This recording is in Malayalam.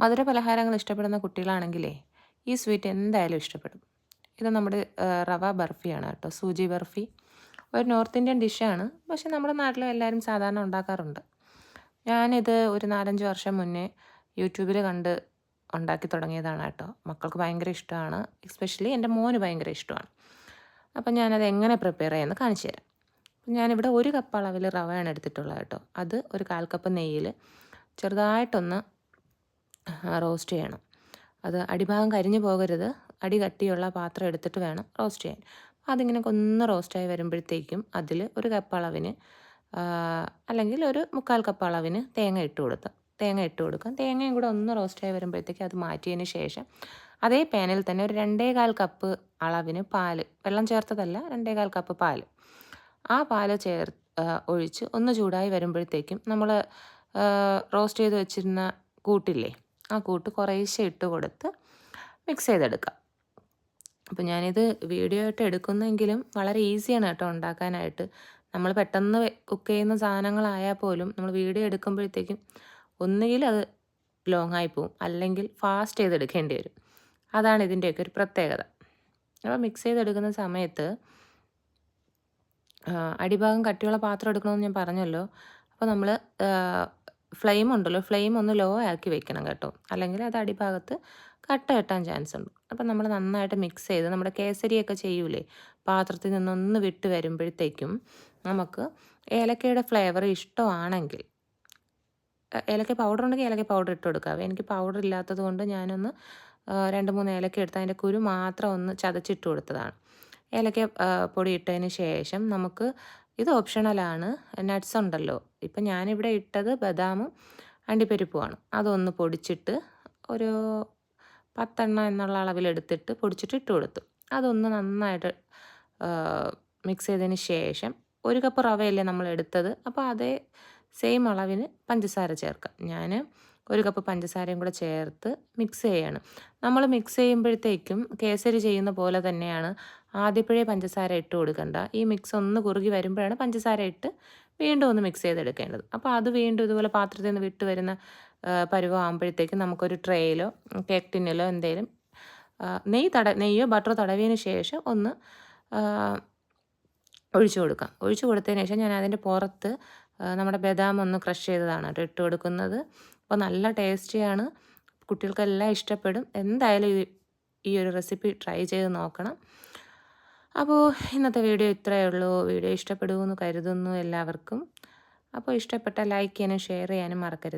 മധുര പലഹാരങ്ങൾ ഇഷ്ടപ്പെടുന്ന കുട്ടികളാണെങ്കിലേ ഈ സ്വീറ്റ് എന്തായാലും ഇഷ്ടപ്പെടും. ഇത് നമ്മുടെ റവ ബർഫിയാണ് കേട്ടോ. സൂചി ബർഫി ഒരു നോർത്ത് ഇന്ത്യൻ ഡിഷാണ്. പക്ഷെ നമ്മുടെ നാട്ടിലും എല്ലാവരും സാധാരണ ഉണ്ടാക്കാറുണ്ട്. ഞാനിത് ഒരു 4-5 വർഷം മുന്നേ യൂട്യൂബിൽ കണ്ട് ഉണ്ടാക്കി തുടങ്ങിയതാണ് കേട്ടോ. മക്കൾക്ക് ഭയങ്കര ഇഷ്ടമാണ്. എസ്പെഷ്യലി എൻ്റെ മോന് ഭയങ്കര ഇഷ്ടമാണ്. അപ്പം ഞാനത് എങ്ങനെ പ്രിപ്പയർ ചെയ്യുമെന്ന് കാണിച്ചു തരാം. ഞാനിവിടെ 1 കപ്പ് അളവിൽ റവയാണ് എടുത്തിട്ടുള്ളത് കേട്ടോ. അത് ഒരു 1/4 കപ്പ് നെയ്യിൽ ചെറുതായിട്ടൊന്ന് റോസ്റ്റ് ചെയ്യണം. അത് അടിഭാഗം കരിഞ്ഞു പോകരുത്. അടി കട്ടിയുള്ള പാത്രം എടുത്തിട്ട് വേണം റോസ്റ്റ് ചെയ്യാൻ. അതിങ്ങനെ ഒന്ന് റോസ്റ്റായി വരുമ്പോഴത്തേക്കും അതിൽ 1 കപ്പ് അളവിന് അല്ലെങ്കിൽ ഒരു 3/4 കപ്പ് അളവിന് തേങ്ങ ഇട്ട് കൊടുക്കാം. തേങ്ങയും കൂടെ ഒന്ന് റോസ്റ്റായി വരുമ്പോഴത്തേക്ക് അത് മാറ്റിയതിന് ശേഷം അതേ പാനിൽ തന്നെ ഒരു 2.25 കപ്പ് അളവിന് പാല്, വെള്ളം ചേർത്തതല്ല, 2.25 കപ്പ് പാല്, ആ പാല് ഒഴിച്ച് ഒന്ന് ചൂടായി വരുമ്പോഴത്തേക്കും നമ്മൾ റോസ്റ്റ് ചെയ്ത് വെച്ചിരുന്ന കൂട്ടില്ലേ, ആ കൂട്ട് കുറേശ്ശെ ഇട്ട് കൊടുത്ത് മിക്സ് ചെയ്തെടുക്കാം. അപ്പോൾ ഞാനിത് വീഡിയോ ആയിട്ട് എടുക്കുന്നെങ്കിലും വളരെ ഈസിയാണ് കേട്ടോ ഉണ്ടാക്കാനായിട്ട്. നമ്മൾ പെട്ടെന്ന് കുക്ക് ചെയ്യുന്ന സാധനങ്ങളായാൽ പോലും നമ്മൾ വീഡിയോ എടുക്കുമ്പോഴത്തേക്കും ഒന്നുകിൽ അത് ലോങ് ആയി പോവും, അല്ലെങ്കിൽ ഫാസ്റ്റ് ചെയ്തെടുക്കേണ്ടി വരും. അതാണ് ഇതിൻ്റെയൊക്കെ ഒരു പ്രത്യേകത. അപ്പോൾ മിക്സ് ചെയ്തെടുക്കുന്ന സമയത്ത് അടിഭാഗം കട്ടിയുള്ള പാത്രം എടുക്കണമെന്ന് ഞാൻ പറഞ്ഞല്ലോ. അപ്പോൾ നമ്മൾ ഫ്ലെയിം ഒന്ന് ലോ ആക്കി വെക്കണം കേട്ടോ, അല്ലെങ്കിൽ അത് അടിഭാഗത്ത് കട്ട കെട്ടാൻ ചാൻസ് ഉണ്ട്. അപ്പം നമ്മൾ നന്നായിട്ട് മിക്സ് ചെയ്ത് നമ്മുടെ കേസരിയൊക്കെ ചെയ്യൂലേ, പാത്രത്തിൽ നിന്നൊന്ന് വിട്ട് വരുമ്പോഴത്തേക്കും നമുക്ക് ഏലക്കയുടെ ഫ്ലേവർ ഇഷ്ടമാണെങ്കിൽ, ഏലക്ക പൗഡർ ഉണ്ടെങ്കിൽ ഏലക്ക പൗഡർ ഇട്ട് കൊടുക്കാവേ. എനിക്ക് പൗഡർ ഇല്ലാത്തത് കൊണ്ട് ഞാനൊന്ന് 2-3 ഏലക്ക എടുത്ത് അതിൻ്റെ കുരു മാത്രം ഒന്ന് ചതച്ചിട്ട് കൊടുത്തതാണ്. ഏലക്ക പൊടി ഇട്ടതിന് ശേഷം നമുക്ക്, ഇത് ഓപ്ഷണലാണ്, നട്ട്സ് ഉണ്ടല്ലോ. ഇപ്പം ഞാനിവിടെ ഇട്ടത് ബദാമും അണ്ടിപ്പരിപ്പുമാണ്. അതൊന്ന് പൊടിച്ചിട്ട് ഒരു 10 എണ്ണം എന്നുള്ള അളവിലെടുത്തിട്ട് പൊടിച്ചിട്ട് ഇട്ട് കൊടുത്തു. അതൊന്ന് നന്നായിട്ട് മിക്സ് ചെയ്തതിന് ശേഷം 1 കപ്പ് റവയല്ലേ നമ്മൾ എടുത്തത്, അപ്പോൾ അതേ സെയിം അളവിന് പഞ്ചസാര ചേർക്കാം. ഞാൻ 1 കപ്പ് പഞ്ചസാരയും കൂടെ ചേർത്ത് മിക്സ് ചെയ്യാണ്. നമ്മൾ മിക്സ് ചെയ്യുമ്പോഴത്തേക്കും കേസരി ചെയ്യുന്ന പോലെ തന്നെയാണ്, ആദ്യപ്പോഴേ പഞ്ചസാര ഇട്ട് കൊടുക്കണ്ട. ഈ മിക്സ് ഒന്ന് കുറുകി വരുമ്പോഴാണ് പഞ്ചസാര ഇട്ട് വീണ്ടും ഒന്ന് മിക്സ് ചെയ്തെടുക്കേണ്ടത്. അപ്പോൾ അത് വീണ്ടും ഇതുപോലെ പാത്രത്തിൽ നിന്ന് വിട്ട് വരുന്ന പരുവമാകുമ്പോഴത്തേക്കും നമുക്കൊരു ട്രേയിലോ കേക്ക് ടിന്നിലോ എന്തെങ്കിലും നെയ്യോ ബട്ടറോ തടവിയതിന് ശേഷം ഒന്ന് ഒഴിച്ചു കൊടുക്കാം. ഒഴിച്ചു കൊടുത്തതിന് ശേഷം ഞാൻ അതിൻ്റെ പുറത്ത് നമ്മുടെ ബദാം ഒന്ന് ക്രഷ് ചെയ്തതാണ് കേട്ടോ ഇട്ട് കൊടുക്കുന്നത്. അപ്പോൾ നല്ല ടേസ്റ്റിയാണ്, കുട്ടികൾക്കെല്ലാം ഇഷ്ടപ്പെടും. എന്തായാലും ഈ ഒരു റെസിപ്പി ട്രൈ ചെയ്ത് നോക്കണം. അപ്പോൾ ഇന്നത്തെ വീഡിയോ ഇത്രയേ ഉള്ളൂ. വീഡിയോ ഇഷ്ടപ്പെടുമെന്ന് കരുതുന്നു എല്ലാവർക്കും. അപ്പോൾ ഇഷ്ടപ്പെട്ട ലൈക്ക് ചെയ്യാനും ഷെയർ ചെയ്യാനും മറക്കരുത്.